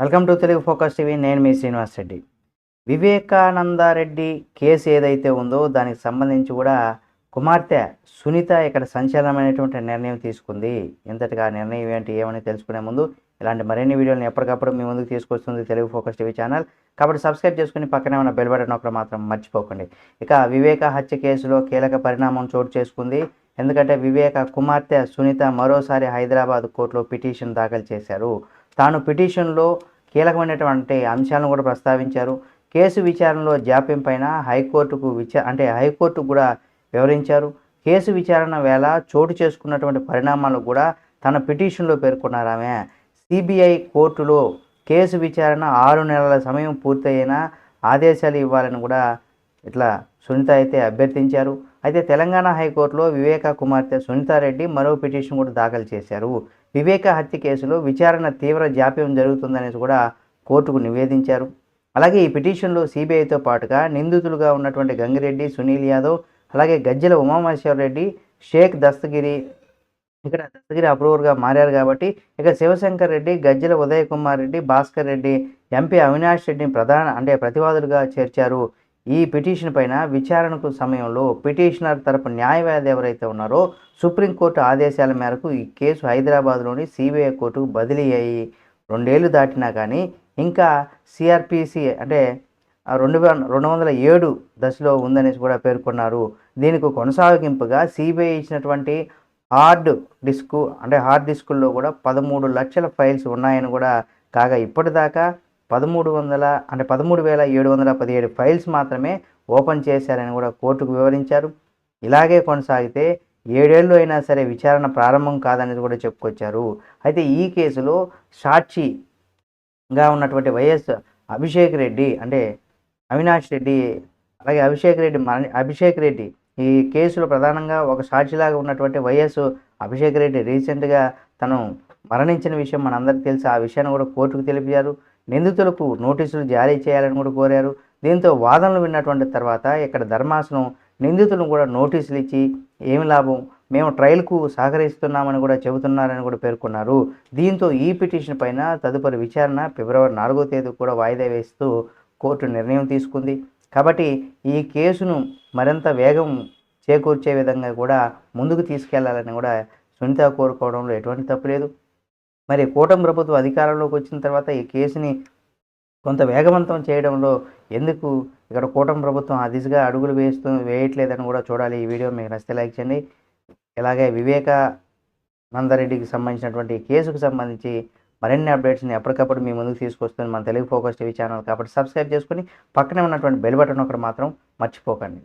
Welcome to Telugu focus TV. నేను మీ Srinivas Reddy. Vivekananda Reddy case ఏదైతే ఉందో దానికి సంబంధించి కూడా కుమార్తె సునీత ఇక్కడ సంచలనమైనటువంటి నిర్ణయం తీసుకుంది. ఇంతటిగా ఆ నిర్ణయం ఏంటి ఏమని తెలుసుకునే ముందు ఇలాంటి మరిన్ని వీడియోలను ఎప్పటికప్పుడు మీ ముందుకు తీసుకొస్తుంది తెలుగు ఫోకస్ టీవీ ఛానల్. కాబట్టి సబ్స్క్రైబ్ చేసుకుని పక్కనే ఉన్న బెల్ బటన్ ఒకటి మాత్రం మర్చిపోకండి. ఇక వివేక హత్య కేసులో కీలక పరిణామం చోటు చేసుకుంది. ఎందుకంటే వివేక కుమార్తె సునీత మరోసారి హైదరాబాద్ కోర్టులో పిటిషన్ దాఖలు చేశారు. తాను పిటిషన్లో కీలకమైనటువంటి అంశాలను కూడా ప్రస్తావించారు. కేసు విచారణలో జాప్యం పైన హైకోర్టుకు కూడా వివరించారు. కేసు విచారణ వేళ చోటు చేసుకున్నటువంటి పరిణామాలు కూడా తన పిటిషన్లో పేర్కొన్నారు ఆమె. సిబిఐ కోర్టులో కేసు విచారణ 6 నెలల సమయం పూర్తయినా ఆదేశాలు ఇవ్వాలని కూడా ఇట్లా సునీత అయితే అభ్యర్థించారు. అయితే తెలంగాణ హైకోర్టులో వివేక కుమార్తె సునీతారెడ్డి మరో పిటిషన్ కూడా దాఖలు చేశారు. వివేక హత్య కేసులో విచారణ తీవ్ర జాప్యం జరుగుతుందనేసి కూడా కోర్టుకు నివేదించారు. అలాగే ఈ పిటిషన్లో సిబిఐతో పాటుగా నిందితులుగా ఉన్నటువంటి గంగిరెడ్డి, సునీల్ యాదవ్, అలాగే గజ్జెల ఉమామహేశ్వరరెడ్డి, షేక్ దస్తగిరి అప్రూవర్గా మారారు కాబట్టి ఇక శివశంకర్ రెడ్డి, గజ్జెల ఉదయ్ కుమార్ రెడ్డి, భాస్కర్ రెడ్డి, ఎంపీ అవినాష్ రెడ్డిని ప్రతివాదులుగా చేర్చారు. ఈ పిటిషన్ పైన విచారణకు సమయంలో పిటిషనర్ తరపు న్యాయవాది ఎవరైతే ఉన్నారో సుప్రీంకోర్టు ఆదేశాల మేరకు ఈ కేసు హైదరాబాద్లోని సిబిఐ కోర్టుకు బదిలీ అయ్యి 2 ఏళ్ళు దాటినా కానీ ఇంకా సిఆర్పిసి 207 దశలో ఉందనేసి కూడా పేర్కొన్నారు. దీనికి కొనసాగింపుగా సిబిఐ ఇచ్చినటువంటి హార్డ్ డిస్కుల్లో కూడా 13 లక్షల ఫైల్స్ ఉన్నాయని కూడా కాగా ఇప్పటిదాకా 13,717 ఫైల్స్ మాత్రమే ఓపెన్ చేశారని కూడా కోర్టుకు వివరించారు. ఇలాగే కొనసాగితే 7 ఏళ్ళు అయినా సరే విచారణ ప్రారంభం కాదనేది కూడా చెప్పుకొచ్చారు. అయితే ఈ కేసులో సాక్షిగా ఉన్నటువంటి వైఎస్ అభిషేక్ రెడ్డి అవినాష్ రెడ్డి అలాగే అభిషేక్ రెడ్డి ఈ కేసులో ప్రధానంగా ఒక సాక్షిలాగా ఉన్నటువంటి వైఎస్ అభిషేక్ రెడ్డి రీసెంట్గా తను మరణించిన విషయం మనందరికీ తెలుసు. ఆ విషయాన్ని కూడా కోర్టుకు తెలిపారు. నిందితులకు నోటీసులు జారీ చేయాలని కూడా కోరారు. దీంతో వాదనలు విన్నటువంటి తర్వాత ఇక్కడ ధర్మాసనం నిందితులను కూడా నోటీసులు ఇచ్చి ఏమి లాభం, మేము ట్రయల్కు సహకరిస్తున్నామని కూడా చెబుతున్నారని కూడా పేర్కొన్నారు. దీంతో ఈ పిటిషన్ పైన తదుపరి విచారణ ఫిబ్రవరి 4వ తేదీ కూడా వాయిదా వేస్తూ కోర్టు నిర్ణయం తీసుకుంది. కాబట్టి ఈ కేసును మరింత వేగం చేకూర్చే విధంగా కూడా ముందుకు తీసుకెళ్లాలని కూడా సునీత కోరుకోవడంలో ఎటువంటి తప్పులేదు. మరి కూటమి ప్రభుత్వం అధికారంలోకి వచ్చిన తర్వాత ఈ కేసుని కొంత వేగవంతం చేయడంలో ఎందుకు ఇక్కడ కూటమి ప్రభుత్వం ఆ దిశగా అడుగులు వేయట్లేదని కూడా చూడాలి. ఈ వీడియో మీకు నచ్చితే లైక్ చేయండి. ఇలాగే వివేకానందరెడ్డికి సంబంధించినటువంటి కేసుకు సంబంధించి మరిన్ని అప్డేట్స్ని ఎప్పటికప్పుడు మీ ముందుకు తీసుకొస్తుంది మన తెలుగు ఫోకస్ టీవీ ఛానల్. కాబట్టి సబ్స్క్రైబ్ చేసుకుని పక్కనే ఉన్నటువంటి బెల్ బటన్ ఒకటి మాత్రం మర్చిపోకండి.